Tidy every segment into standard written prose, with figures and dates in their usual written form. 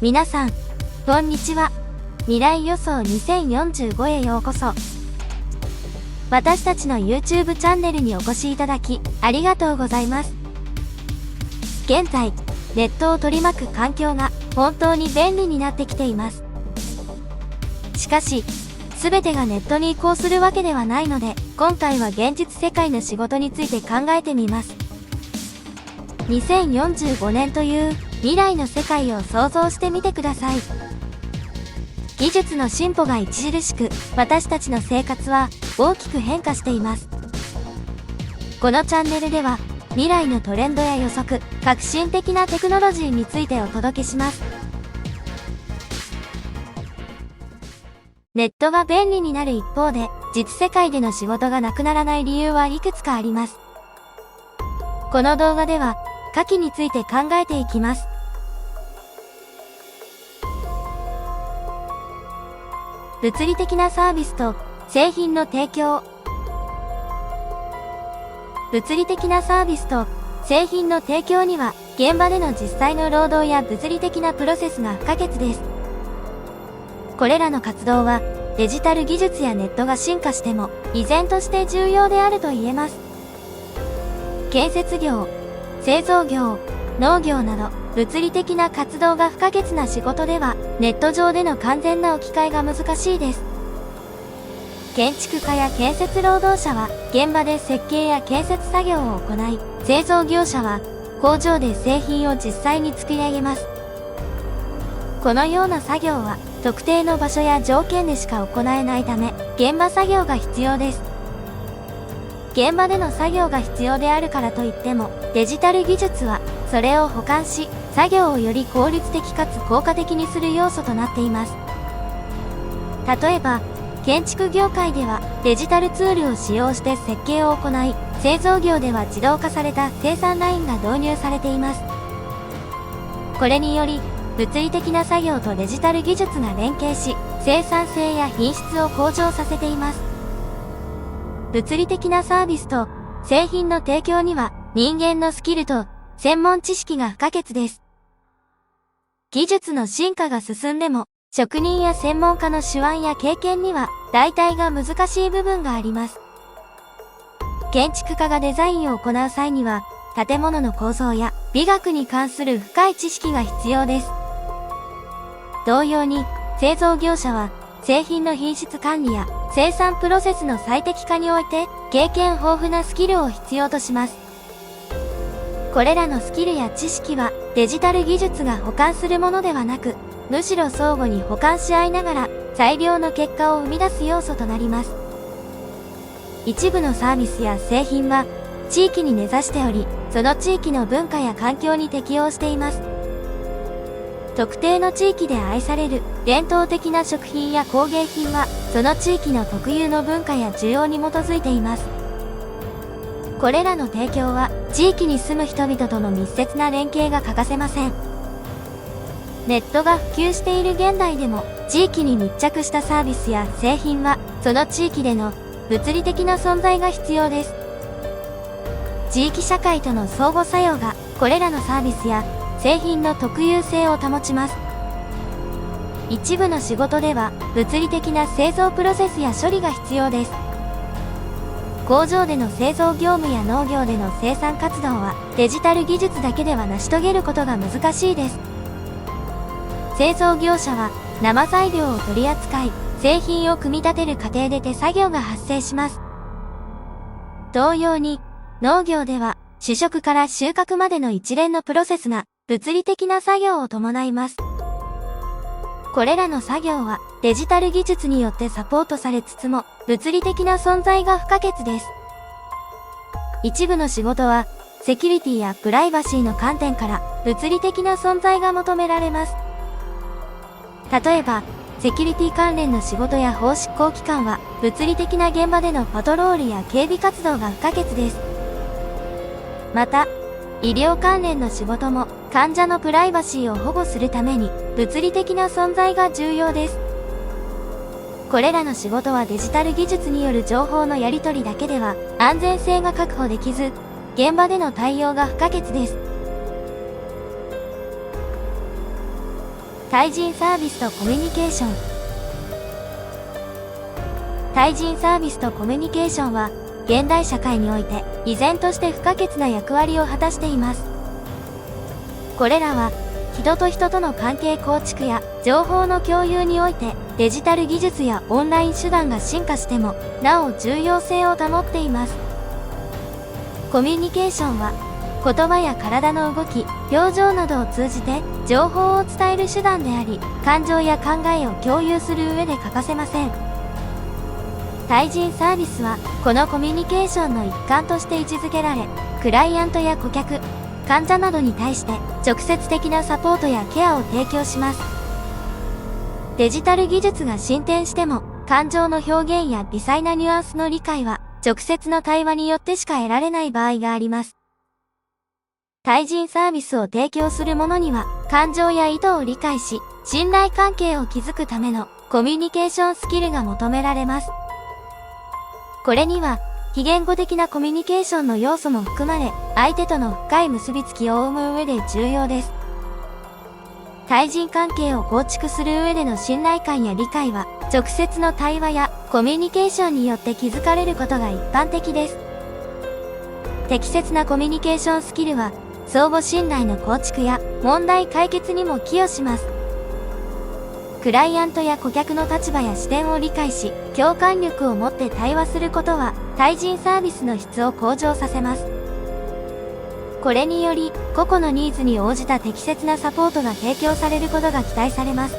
皆さん、こんにちは。未来予想2045へようこそ。私たちの YouTube チャンネルにお越しいただき、ありがとうございます。現在、ネットを取り巻く環境が本当に便利になってきています。しかし、すべてがネットに移行するわけではないので、今回は現実世界の仕事について考えてみます。2045年という未来の世界を想像してみてください。技術の進歩が著しく、私たちの生活は大きく変化しています。このチャンネルでは、未来のトレンドや予測、革新的なテクノロジーについてお届けします。ネットが便利になる一方で、実世界での仕事がなくならない理由はいくつかあります。この動画では、下記について考えていきます。物理的なサービスと製品の提供。物理的なサービスと製品の提供には、現場での実際の労働や物理的なプロセスが不可欠です。これらの活動は、デジタル技術やネットが進化しても、依然として重要であると言えます。建設業、製造業、農業など、物理的な活動が不可欠な仕事では、ネット上での完全な置き換えが難しいです。建築家や建設労働者は、現場で設計や建設作業を行い、製造業者は、工場で製品を実際に作り上げます。このような作業は、特定の場所や条件でしか行えないため、現場作業が必要です。現場での作業が必要であるからといっても、デジタル技術は、それを補完し、作業をより効率的かつ効果的にする要素となっています。例えば、建築業界では、デジタルツールを使用して設計を行い、製造業では自動化された生産ラインが導入されています。これにより、物理的な作業とデジタル技術が連携し、生産性や品質を向上させています。物理的なサービスと製品の提供には人間のスキルと専門知識が不可欠です。技術の進化が進んでも、職人や専門家の手腕や経験には代替が難しい部分があります。建築家がデザインを行う際には、建物の構造や美学に関する深い知識が必要です。同様に、製造業者は製品の品質管理や生産プロセスの最適化において経験豊富なスキルを必要とします。これらのスキルや知識はデジタル技術が補完するものではなく、むしろ相互に補完し合いながら最良の結果を生み出す要素となります。一部のサービスや製品は地域に根ざしており、その地域の文化や環境に適応しています。特定の地域で愛される伝統的な食品や工芸品は、その地域の特有の文化や需要に基づいています。これらの提供は、地域に住む人々との密接な連携が欠かせません。ネットが普及している現代でも、地域に密着したサービスや製品は、その地域での物理的な存在が必要です。地域社会との相互作用が、これらのサービスや製品の特有性を保ちます。一部の仕事では、物理的な製造プロセスや処理が必要です。工場での製造業務や農業での生産活動は、デジタル技術だけでは成し遂げることが難しいです。製造業者は、生材料を取り扱い、製品を組み立てる過程で手作業が発生します。同様に、農業では、種植から収穫までの一連のプロセスが、物理的な作業を伴います。これらの作業はデジタル技術によってサポートされつつも、物理的な存在が不可欠です。一部の仕事は、セキュリティやプライバシーの観点から物理的な存在が求められます。例えば、セキュリティ関連の仕事や法執行機関は、物理的な現場でのパトロールや警備活動が不可欠です。また、医療関連の仕事も患者のプライバシーを保護するために物理的な存在が重要です。これらの仕事はデジタル技術による情報のやり取りだけでは安全性が確保できず、現場での対応が不可欠です。対人サービスとコミュニケーション。対人サービスとコミュニケーションは、現代社会において依然として不可欠な役割を果たしています。これらは、人と人との関係構築や情報の共有においてデジタル技術やオンライン手段が進化してもなお重要性を保っています。コミュニケーションは言葉や体の動き、表情などを通じて情報を伝える手段であり、感情や考えを共有する上で欠かせません。対人サービスはこのコミュニケーションの一環として位置づけられ、クライアントや顧客、患者などに対して直接的なサポートやケアを提供します。デジタル技術が進展しても、感情の表現や微細なニュアンスの理解は直接の対話によってしか得られない場合があります。対人サービスを提供する者には、感情や意図を理解し、信頼関係を築くためのコミュニケーションスキルが求められます。これには、非言語的なコミュニケーションの要素も含まれ、相手との深い結びつきを生む上で重要です。対人関係を構築する上での信頼感や理解は、直接の対話やコミュニケーションによって築かれることが一般的です。適切なコミュニケーションスキルは、相互信頼の構築や問題解決にも寄与します。クライアントや顧客の立場や視点を理解し、共感力を持って対話することは、対人サービスの質を向上させます。これにより、個々のニーズに応じた適切なサポートが提供されることが期待されます。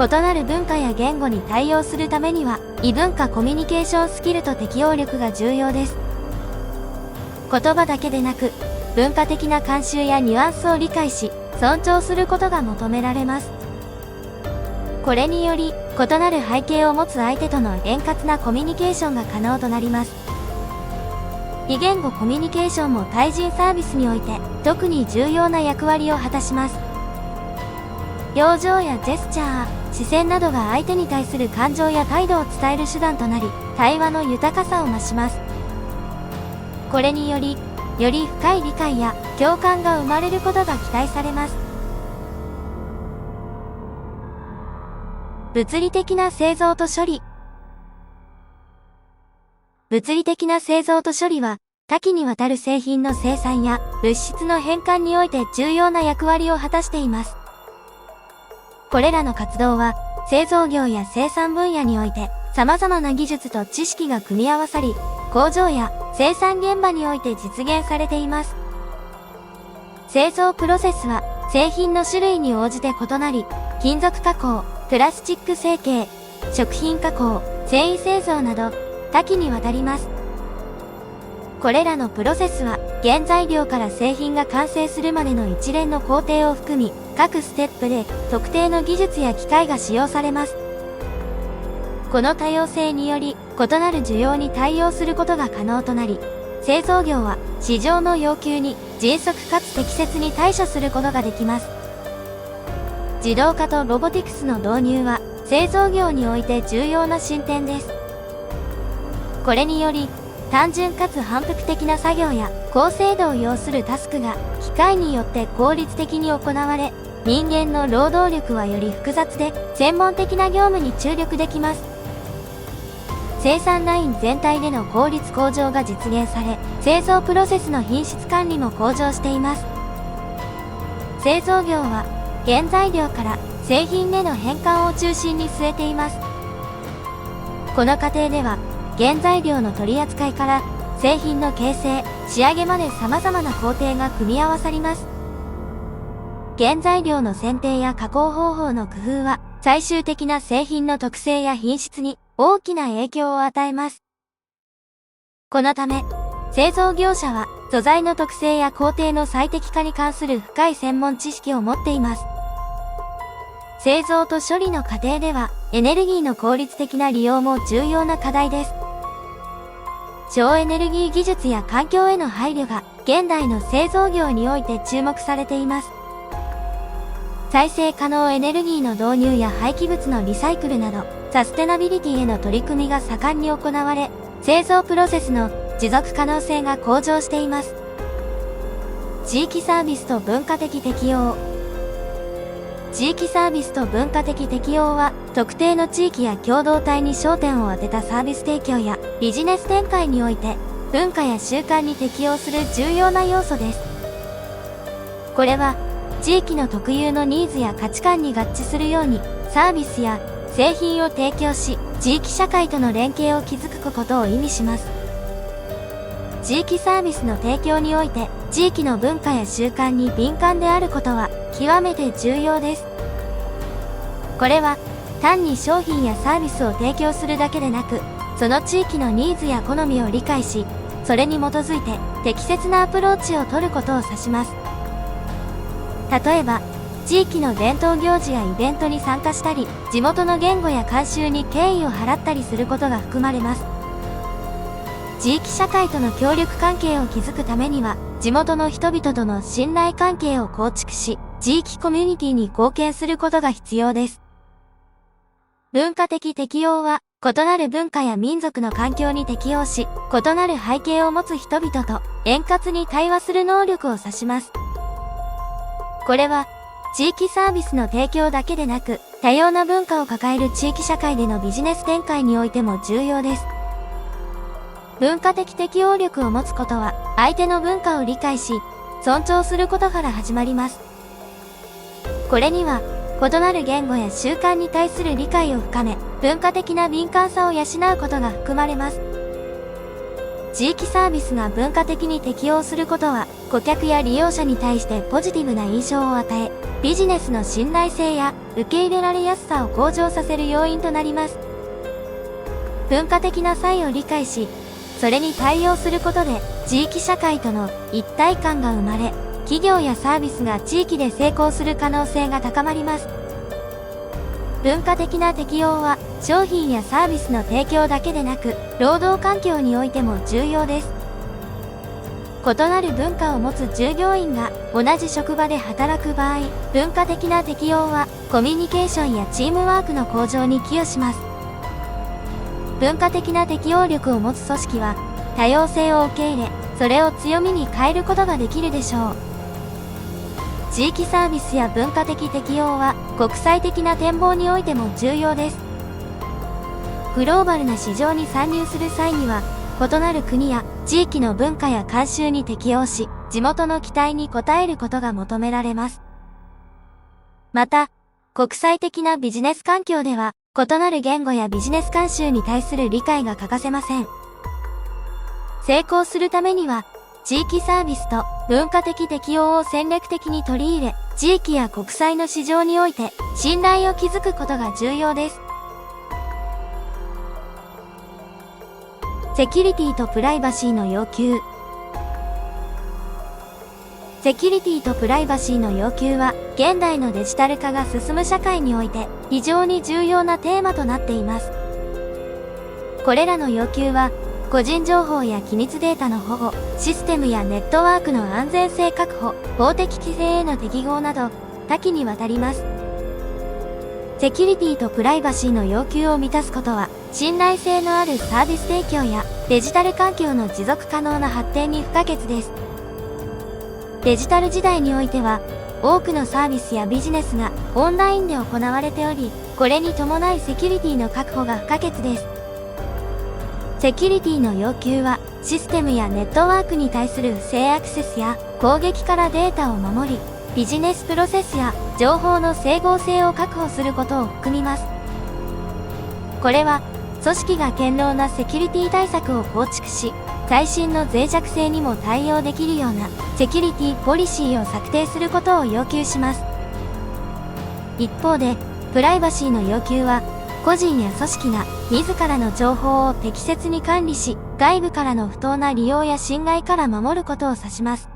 異なる文化や言語に対応するためには、異文化コミュニケーションスキルと適応力が重要です。言葉だけでなく、文化的な慣習やニュアンスを理解し、尊重することが求められます。これにより、異なる背景を持つ相手との円滑なコミュニケーションが可能となります。非言語コミュニケーションも対人サービスにおいて、特に重要な役割を果たします。表情やジェスチャー、視線などが相手に対する感情や態度を伝える手段となり、対話の豊かさを増します。これにより、より深い理解や共感が生まれることが期待されます。物理的な製造と処理。物理的な製造と処理は、多岐にわたる製品の生産や物質の変換において重要な役割を果たしています。これらの活動は、製造業や生産分野において、様々な技術と知識が組み合わさり、工場や生産現場において実現されています。製造プロセスは、製品の種類に応じて異なり、金属加工、プラスチック成形、食品加工、繊維製造など多岐にわたります。これらのプロセスは原材料から製品が完成するまでの一連の工程を含み、各ステップで特定の技術や機械が使用されます。この多様性により異なる需要に対応することが可能となり、製造業は市場の要求に迅速かつ適切に対処することができます。自動化とロボティクスの導入は製造業において重要な進展です。これにより、単純かつ反復的な作業や高精度を要するタスクが機械によって効率的に行われ、人間の労働力はより複雑で専門的な業務に注力できます。生産ライン全体での効率向上が実現され、製造プロセスの品質管理も向上しています。製造業は原材料から製品への変換を中心に据えています。この過程では、原材料の取り扱いから製品の形成、仕上げまで様々な工程が組み合わさります。原材料の選定や加工方法の工夫は、最終的な製品の特性や品質に大きな影響を与えます。このため、製造業者は素材の特性や工程の最適化に関する深い専門知識を持っています。製造と処理の過程では、エネルギーの効率的な利用も重要な課題です。省エネルギー技術や環境への配慮が、現代の製造業において注目されています。再生可能エネルギーの導入や廃棄物のリサイクルなど、サステナビリティへの取り組みが盛んに行われ、製造プロセスの持続可能性が向上しています。地域サービスと文化的適応。地域サービスと文化的適用は、特定の地域や共同体に焦点を当てたサービス提供やビジネス展開において、文化や習慣に適用する重要な要素です。これは、地域の特有のニーズや価値観に合致するように、サービスや製品を提供し、地域社会との連携を築くことを意味します。地域サービスの提供において、地域の文化や習慣に敏感であることは極めて重要です。これは、単に商品やサービスを提供するだけでなく、その地域のニーズや好みを理解し、それに基づいて適切なアプローチを取ることを指します。例えば、地域の伝統行事やイベントに参加したり、地元の言語や慣習に敬意を払ったりすることが含まれます。地域社会との協力関係を築くためには、地元の人々との信頼関係を構築し、地域コミュニティに貢献することが必要です。文化的適用は、異なる文化や民族の環境に適応し、異なる背景を持つ人々と円滑に対話する能力を指します。これは、地域サービスの提供だけでなく、多様な文化を抱える地域社会でのビジネス展開においても重要です。文化的適応力を持つことは、相手の文化を理解し、尊重することから始まります。これには、異なる言語や習慣に対する理解を深め、文化的な敏感さを養うことが含まれます。地域サービスが文化的に適応することは、顧客や利用者に対してポジティブな印象を与え、ビジネスの信頼性や受け入れられやすさを向上させる要因となります。文化的な差異を理解し、それに対応することで、地域社会との一体感が生まれ、企業やサービスが地域で成功する可能性が高まります。文化的な適用は、商品やサービスの提供だけでなく、労働環境においても重要です。異なる文化を持つ従業員が同じ職場で働く場合、文化的な適用は、コミュニケーションやチームワークの向上に寄与します。文化的な適応力を持つ組織は、多様性を受け入れ、それを強みに変えることができるでしょう。地域サービスや文化的適用は、国際的な展望においても重要です。グローバルな市場に参入する際には、異なる国や地域の文化や慣習に適応し、地元の期待に応えることが求められます。また、国際的なビジネス環境では、異なる言語やビジネス慣習に対する理解が欠かせません。成功するためには、地域サービスと文化的適用を戦略的に取り入れ、地域や国際の市場において信頼を築くことが重要です。セキュリティとプライバシーの要求。セキュリティとプライバシーの要求は、現代のデジタル化が進む社会において非常に重要なテーマとなっています。これらの要求は、個人情報や機密データの保護、システムやネットワークの安全性確保、法的規制への適合など、多岐にわたります。セキュリティとプライバシーの要求を満たすことは、信頼性のあるサービス提供やデジタル環境の持続可能な発展に不可欠です。デジタル時代においては、多くのサービスやビジネスがオンラインで行われており、これに伴いセキュリティの確保が不可欠です。セキュリティの要求は、システムやネットワークに対する不正アクセスや攻撃からデータを守り、ビジネスプロセスや情報の整合性を確保することを含みます。これは、組織が堅牢なセキュリティ対策を構築し、最新の脆弱性にも対応できるようなセキュリティポリシーを策定することを要求します。一方で、プライバシーの要求は、個人や組織が自らの情報を適切に管理し、外部からの不当な利用や侵害から守ることを指します。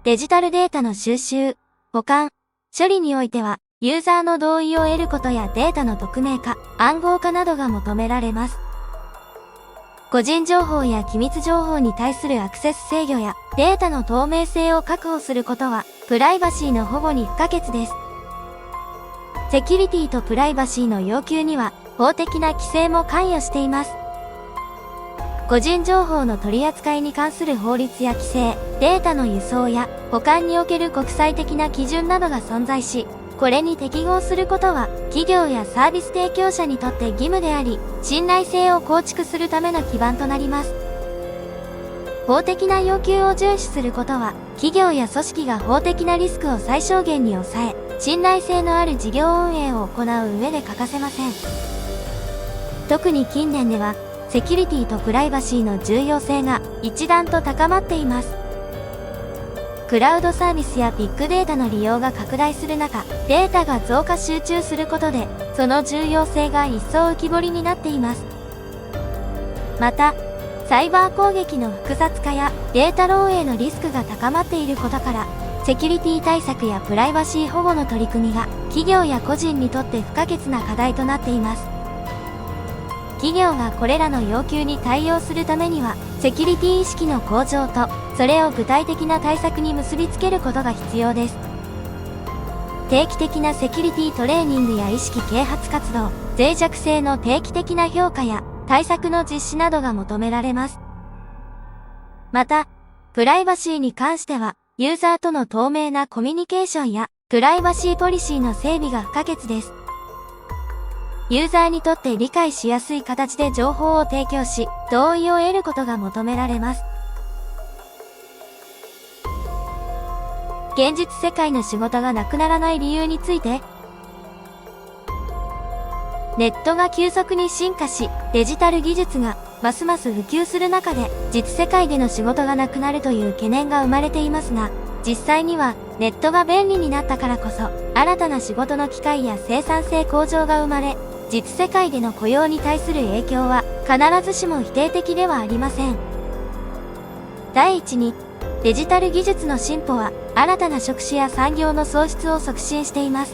デジタルデータの収集、保管、処理においては、ユーザーの同意を得ることやデータの匿名化、暗号化などが求められます。個人情報や機密情報に対するアクセス制御やデータの透明性を確保することは、プライバシーの保護に不可欠です。セキュリティとプライバシーの要求には、法的な規制も関与しています。個人情報の取り扱いに関する法律や規制、データの輸送や保管における国際的な基準などが存在し、これに適合することは、企業やサービス提供者にとって義務であり、信頼性を構築するための基盤となります。法的な要求を遵守することは、企業や組織が法的なリスクを最小限に抑え、信頼性のある事業運営を行う上で欠かせません。特に近年では、セキュリティとプライバシーの重要性が一段と高まっています。クラウドサービスやビッグデータの利用が拡大する中、データが増加集中することで、その重要性が一層浮き彫りになっています。また、サイバー攻撃の複雑化やデータ漏洩のリスクが高まっていることから、セキュリティ対策やプライバシー保護の取り組みが企業や個人にとって不可欠な課題となっています。企業がこれらの要求に対応するためには、セキュリティ意識の向上と、それを具体的な対策に結びつけることが必要です。定期的なセキュリティトレーニングや意識啓発活動、脆弱性の定期的な評価や対策の実施などが求められます。また、プライバシーに関しては、ユーザーとの透明なコミュニケーションやプライバシーポリシーの整備が不可欠です。ユーザーにとって理解しやすい形で情報を提供し、同意を得ることが求められます。現実世界の仕事がなくならない理由について、ネットが急速に進化し、デジタル技術がますます普及する中で、実世界での仕事がなくなるという懸念が生まれていますが、実際にはネットが便利になったからこそ、新たな仕事の機会や生産性向上が生まれ、実世界での雇用に対する影響は必ずしも否定的ではありません。第一に、デジタル技術の進歩は新たな職種や産業の創出を促進しています。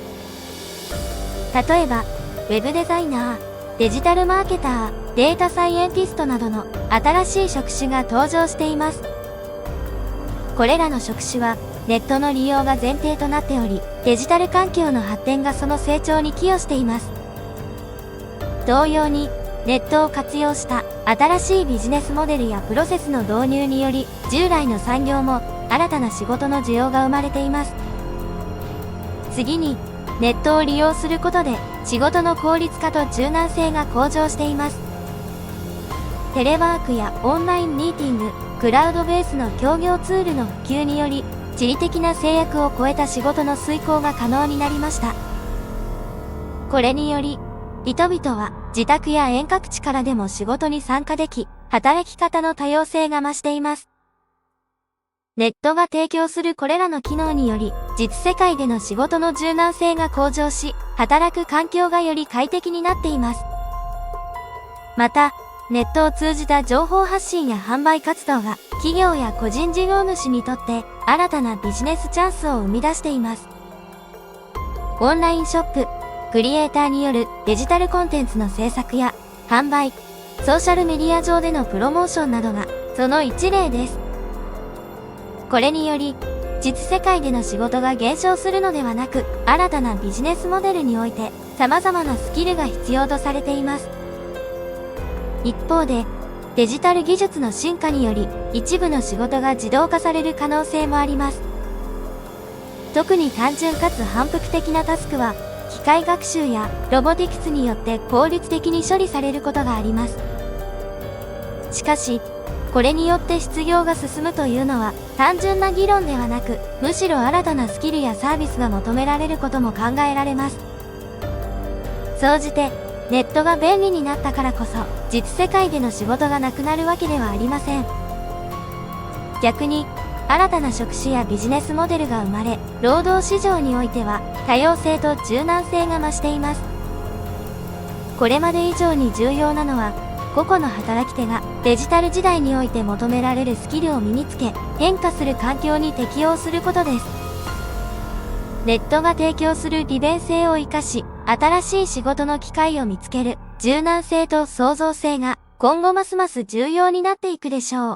例えば、ウェブデザイナー、デジタルマーケター、データサイエンティストなどの新しい職種が登場しています。これらの職種はネットの利用が前提となっており、デジタル環境の発展がその成長に寄与しています。同様に、ネットを活用した新しいビジネスモデルやプロセスの導入により、従来の産業も新たな仕事の需要が生まれています。次に、ネットを利用することで仕事の効率化と柔軟性が向上しています。テレワークやオンラインミーティング、クラウドベースの協業ツールの普及により、地理的な制約を超えた仕事の遂行が可能になりました。これにより、人々は自宅や遠隔地からでも仕事に参加でき、働き方の多様性が増しています。ネットが提供するこれらの機能により、実世界での仕事の柔軟性が向上し、働く環境がより快適になっています。また、ネットを通じた情報発信や販売活動が、企業や個人事業主にとって新たなビジネスチャンスを生み出しています。オンラインショップ、クリエイターによるデジタルコンテンツの制作や販売、ソーシャルメディア上でのプロモーションなどがその一例です。これにより、実世界での仕事が減少するのではなく、新たなビジネスモデルにおいて様々なスキルが必要とされています。一方で、デジタル技術の進化により、一部の仕事が自動化される可能性もあります。特に単純かつ反復的なタスクは、機械学習やロボティクスによって効率的に処理されることがあります。しかし、これによって失業が進むというのは単純な議論ではなく、むしろ新たなスキルやサービスが求められることも考えられます。総じて、ネットが便利になったからこそ、実世界での仕事がなくなるわけではありません。逆に、新たな職種やビジネスモデルが生まれ、労働市場においては多様性と柔軟性が増しています。これまで以上に重要なのは、個々の働き手がデジタル時代において求められるスキルを身につけ、変化する環境に適応することです。ネットが提供する利便性を生かし、新しい仕事の機会を見つける柔軟性と創造性が今後ますます重要になっていくでしょう。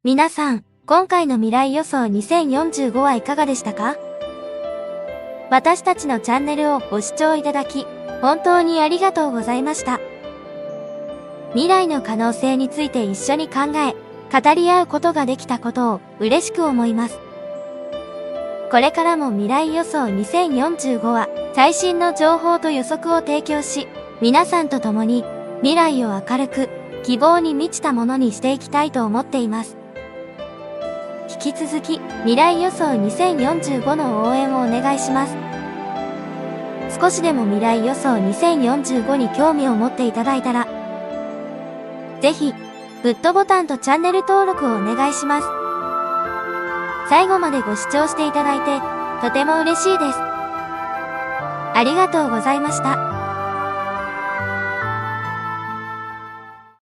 皆さん、今回の未来予想2045はいかがでしたか？私たちのチャンネルをご視聴いただき、本当にありがとうございました。未来の可能性について一緒に考え、語り合うことができたことを嬉しく思います。これからも未来予想2045は最新の情報と予測を提供し、皆さんと共に未来を明るく希望に満ちたものにしていきたいと思っています。引き続き未来予想2045の応援をお願いします。少しでも未来予想2045に興味を持っていただいたら、ぜひグッドボタンとチャンネル登録をお願いします。最後までご視聴していただいてとても嬉しいです。ありがとうございました。